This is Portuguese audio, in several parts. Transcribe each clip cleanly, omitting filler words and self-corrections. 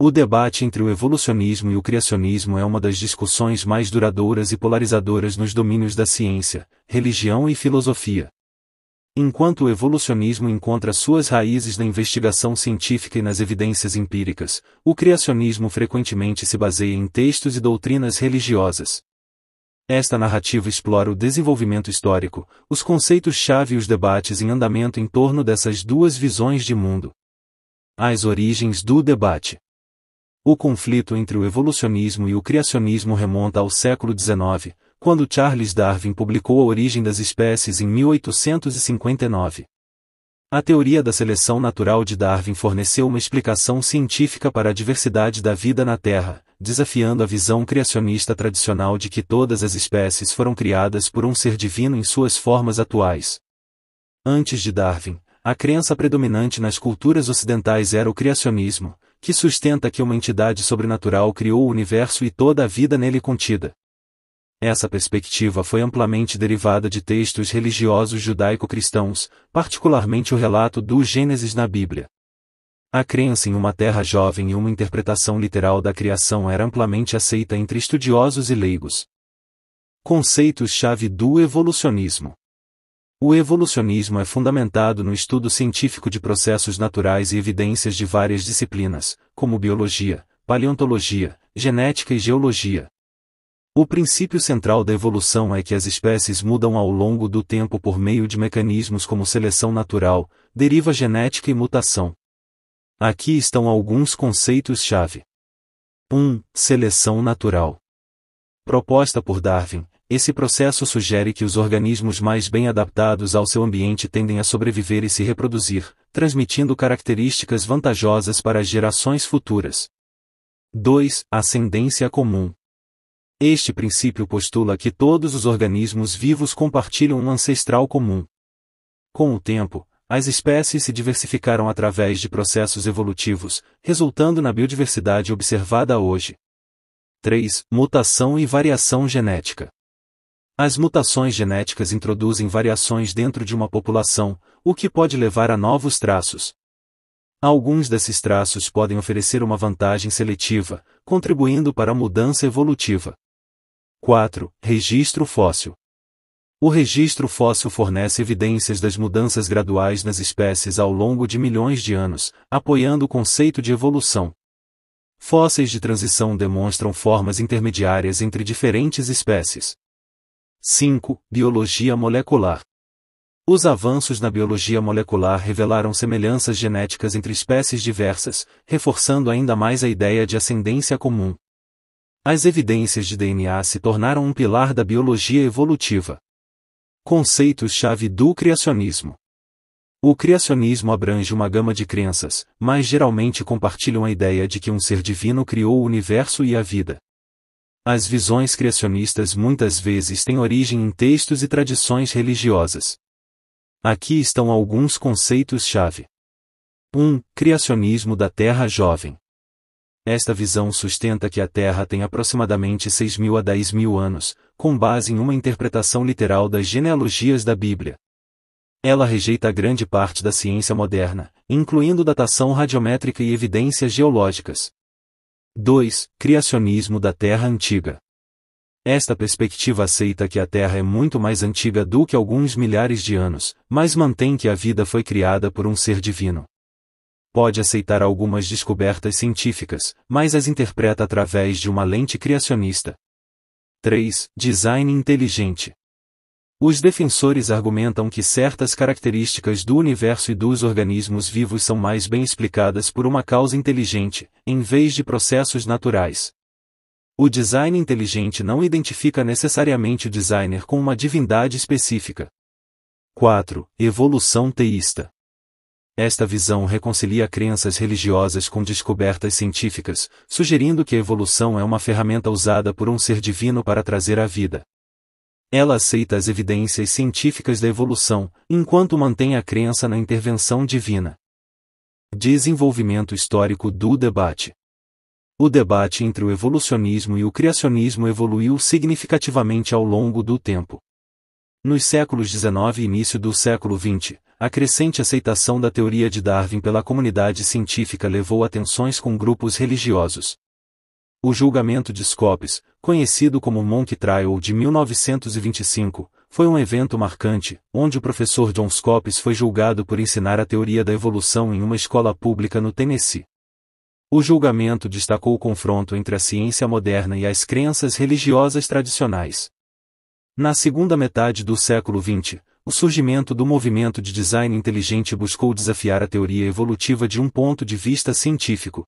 O debate entre o evolucionismo e o criacionismo é uma das discussões mais duradouras e polarizadoras nos domínios da ciência, religião e filosofia. Enquanto o evolucionismo encontra suas raízes na investigação científica e nas evidências empíricas, o criacionismo frequentemente se baseia em textos e doutrinas religiosas. Esta narrativa explora o desenvolvimento histórico, os conceitos-chave e os debates em andamento em torno dessas duas visões de mundo. As origens do debate. O conflito entre o evolucionismo e o criacionismo remonta ao século XIX, quando Charles Darwin publicou A Origem das Espécies em 1859. A teoria da seleção natural de Darwin forneceu uma explicação científica para a diversidade da vida na Terra, desafiando a visão criacionista tradicional de que todas as espécies foram criadas por um ser divino em suas formas atuais. Antes de Darwin, a crença predominante nas culturas ocidentais era o criacionismo, que sustenta que uma entidade sobrenatural criou o universo e toda a vida nele contida. Essa perspectiva foi amplamente derivada de textos religiosos judaico-cristãos, particularmente o relato do Gênesis na Bíblia. A crença em uma terra jovem e uma interpretação literal da criação era amplamente aceita entre estudiosos e leigos. Conceitos-chave do evolucionismo. O evolucionismo é fundamentado no estudo científico de processos naturais e evidências de várias disciplinas, como biologia, paleontologia, genética e geologia. O princípio central da evolução é que as espécies mudam ao longo do tempo por meio de mecanismos como seleção natural, deriva genética e mutação. Aqui estão alguns conceitos-chave. 1. Seleção natural. Proposta por Darwin, esse processo sugere que os organismos mais bem adaptados ao seu ambiente tendem a sobreviver e se reproduzir, transmitindo características vantajosas para as gerações futuras. 2. Ascendência comum. Este princípio postula que todos os organismos vivos compartilham um ancestral comum. Com o tempo, as espécies se diversificaram através de processos evolutivos, resultando na biodiversidade observada hoje. 3. Mutação e variação genética. As mutações genéticas introduzem variações dentro de uma população, o que pode levar a novos traços. Alguns desses traços podem oferecer uma vantagem seletiva, contribuindo para a mudança evolutiva. 4. Registro fóssil. O registro fóssil fornece evidências das mudanças graduais nas espécies ao longo de milhões de anos, apoiando o conceito de evolução. Fósseis de transição demonstram formas intermediárias entre diferentes espécies. 5. Biologia molecular. Os avanços na biologia molecular revelaram semelhanças genéticas entre espécies diversas, reforçando ainda mais a ideia de ascendência comum. As evidências de DNA se tornaram um pilar da biologia evolutiva. Conceitos-chave do criacionismo. O criacionismo abrange uma gama de crenças, mas geralmente compartilham a ideia de que um ser divino criou o universo e a vida. As visões criacionistas muitas vezes têm origem em textos e tradições religiosas. Aqui estão alguns conceitos-chave. 1. Criacionismo da Terra jovem. Esta visão sustenta que a Terra tem aproximadamente 6.000 a 10.000 anos, com base em uma interpretação literal das genealogias da Bíblia. Ela rejeita grande parte da ciência moderna, incluindo datação radiométrica e evidências geológicas. 2. Criacionismo da Terra antiga. Esta perspectiva aceita que a Terra é muito mais antiga do que alguns milhares de anos, mas mantém que a vida foi criada por um ser divino. Pode aceitar algumas descobertas científicas, mas as interpreta através de uma lente criacionista. 3. Design inteligente. Os defensores argumentam que certas características do universo e dos organismos vivos são mais bem explicadas por uma causa inteligente, em vez de processos naturais. O design inteligente não identifica necessariamente o designer com uma divindade específica. 4. Evolução teísta. Esta visão reconcilia crenças religiosas com descobertas científicas, sugerindo que a evolução é uma ferramenta usada por um ser divino para trazer a vida. Ela aceita as evidências científicas da evolução, enquanto mantém a crença na intervenção divina. Desenvolvimento histórico do debate. O debate entre o evolucionismo e o criacionismo evoluiu significativamente ao longo do tempo. Nos séculos XIX e início do século XX, a crescente aceitação da teoria de Darwin pela comunidade científica levou a tensões com grupos religiosos. O julgamento de Scopes, conhecido como Monkey Trial de 1925, foi um evento marcante, onde o professor John Scopes foi julgado por ensinar a teoria da evolução em uma escola pública no Tennessee. O julgamento destacou o confronto entre a ciência moderna e as crenças religiosas tradicionais. Na segunda metade do século XX, o surgimento do movimento de design inteligente buscou desafiar a teoria evolutiva de um ponto de vista científico.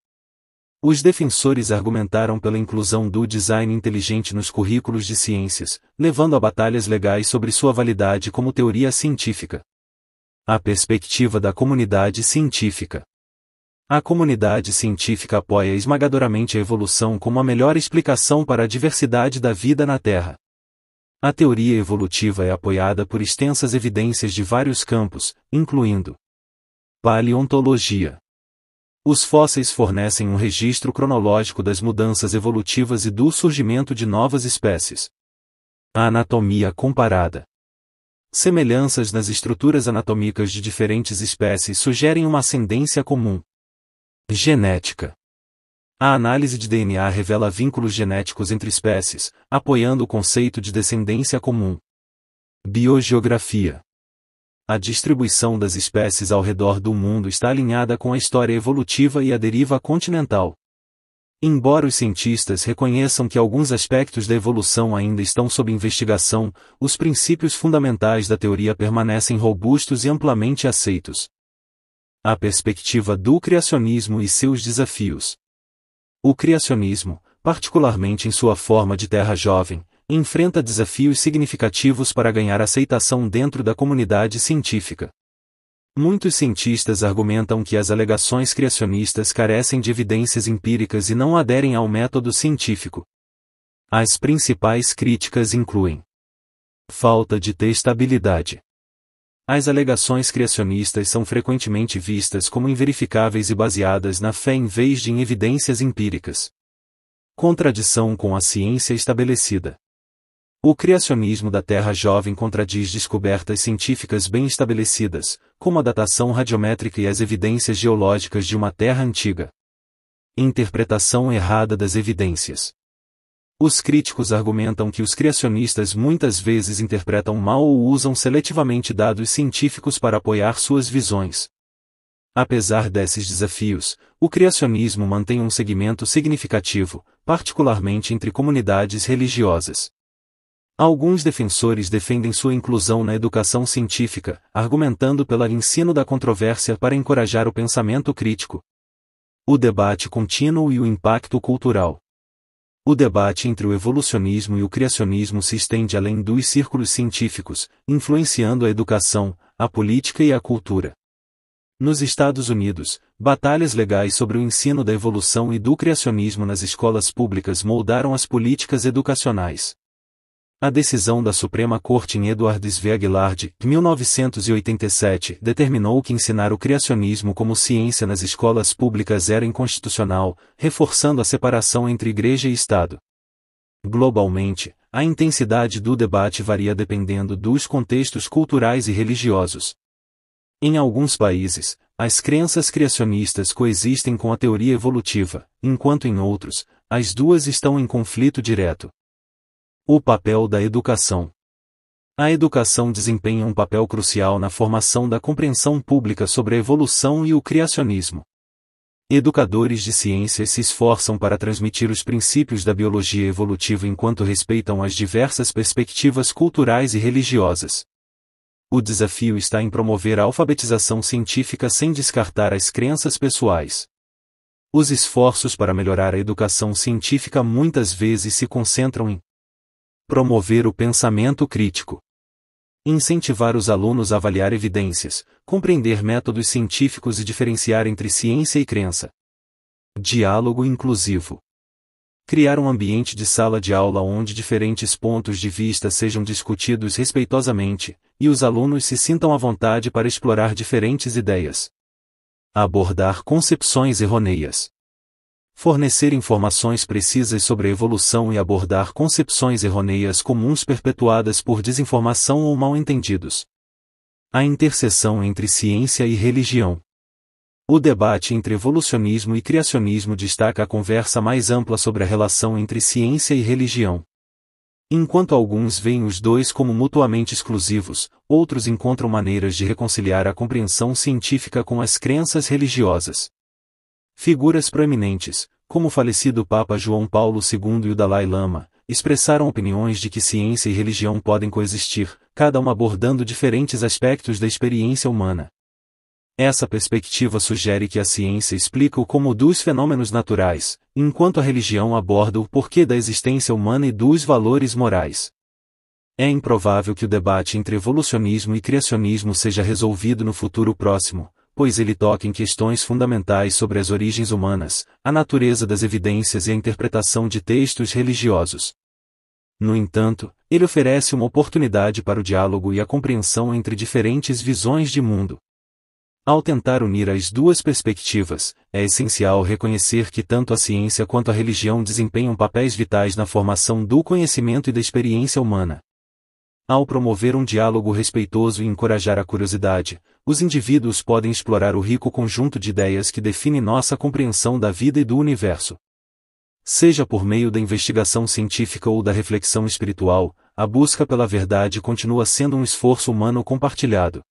Os defensores argumentaram pela inclusão do design inteligente nos currículos de ciências, levando a batalhas legais sobre sua validade como teoria científica. A perspectiva da comunidade científica. A comunidade científica apoia esmagadoramente a evolução como a melhor explicação para a diversidade da vida na Terra. A teoria evolutiva é apoiada por extensas evidências de vários campos, incluindo paleontologia. Os fósseis fornecem um registro cronológico das mudanças evolutivas e do surgimento de novas espécies. A anatomia comparada. Semelhanças nas estruturas anatômicas de diferentes espécies sugerem uma ascendência comum. Genética. A análise de DNA revela vínculos genéticos entre espécies, apoiando o conceito de descendência comum. Biogeografia. A distribuição das espécies ao redor do mundo está alinhada com a história evolutiva e a deriva continental. Embora os cientistas reconheçam que alguns aspectos da evolução ainda estão sob investigação, os princípios fundamentais da teoria permanecem robustos e amplamente aceitos. A perspectiva do criacionismo e seus desafios. O criacionismo, particularmente em sua forma de terra jovem, enfrenta desafios significativos para ganhar aceitação dentro da comunidade científica. Muitos cientistas argumentam que as alegações criacionistas carecem de evidências empíricas e não aderem ao método científico. As principais críticas incluem: falta de testabilidade. As alegações criacionistas são frequentemente vistas como inverificáveis e baseadas na fé em vez de em evidências empíricas. Contradição com a ciência estabelecida. O criacionismo da Terra jovem contradiz descobertas científicas bem estabelecidas, como a datação radiométrica e as evidências geológicas de uma Terra antiga. Interpretação errada das evidências. Os críticos argumentam que os criacionistas muitas vezes interpretam mal ou usam seletivamente dados científicos para apoiar suas visões. Apesar desses desafios, o criacionismo mantém um segmento significativo, particularmente entre comunidades religiosas. Alguns defensores defendem sua inclusão na educação científica, argumentando pelo ensino da controvérsia para encorajar o pensamento crítico. O debate contínuo e o impacto cultural. O debate entre o evolucionismo e o criacionismo se estende além dos círculos científicos, influenciando a educação, a política e a cultura. Nos Estados Unidos, batalhas legais sobre o ensino da evolução e do criacionismo nas escolas públicas moldaram as políticas educacionais. A decisão da Suprema Corte em Edwards v. Aguilar de 1987 determinou que ensinar o criacionismo como ciência nas escolas públicas era inconstitucional, reforçando a separação entre igreja e Estado. Globalmente, a intensidade do debate varia dependendo dos contextos culturais e religiosos. Em alguns países, as crenças criacionistas coexistem com a teoria evolutiva, enquanto em outros, as duas estão em conflito direto. O papel da educação. A educação desempenha um papel crucial na formação da compreensão pública sobre a evolução e o criacionismo. Educadores de ciências se esforçam para transmitir os princípios da biologia evolutiva enquanto respeitam as diversas perspectivas culturais e religiosas. O desafio está em promover a alfabetização científica sem descartar as crenças pessoais. Os esforços para melhorar a educação científica muitas vezes se concentram em promover o pensamento crítico. Incentivar os alunos a avaliar evidências, compreender métodos científicos e diferenciar entre ciência e crença. Diálogo inclusivo. Criar um ambiente de sala de aula onde diferentes pontos de vista sejam discutidos respeitosamente, e os alunos se sintam à vontade para explorar diferentes ideias. Abordar concepções errôneas. Fornecer informações precisas sobre a evolução e abordar concepções errôneas comuns perpetuadas por desinformação ou mal-entendidos. A interseção entre ciência e religião. O debate entre evolucionismo e criacionismo destaca a conversa mais ampla sobre a relação entre ciência e religião. Enquanto alguns veem os dois como mutuamente exclusivos, outros encontram maneiras de reconciliar a compreensão científica com as crenças religiosas. Figuras proeminentes, como o falecido Papa João Paulo II e o Dalai Lama, expressaram opiniões de que ciência e religião podem coexistir, cada uma abordando diferentes aspectos da experiência humana. Essa perspectiva sugere que a ciência explica o como dos fenômenos naturais, enquanto a religião aborda o porquê da existência humana e dos valores morais. É improvável que o debate entre evolucionismo e criacionismo seja resolvido no futuro próximo, pois ele toca em questões fundamentais sobre as origens humanas, a natureza das evidências e a interpretação de textos religiosos. No entanto, ele oferece uma oportunidade para o diálogo e a compreensão entre diferentes visões de mundo. Ao tentar unir as duas perspectivas, é essencial reconhecer que tanto a ciência quanto a religião desempenham papéis vitais na formação do conhecimento e da experiência humana. Ao promover um diálogo respeitoso e encorajar a curiosidade, os indivíduos podem explorar o rico conjunto de ideias que define nossa compreensão da vida e do universo. Seja por meio da investigação científica ou da reflexão espiritual, a busca pela verdade continua sendo um esforço humano compartilhado.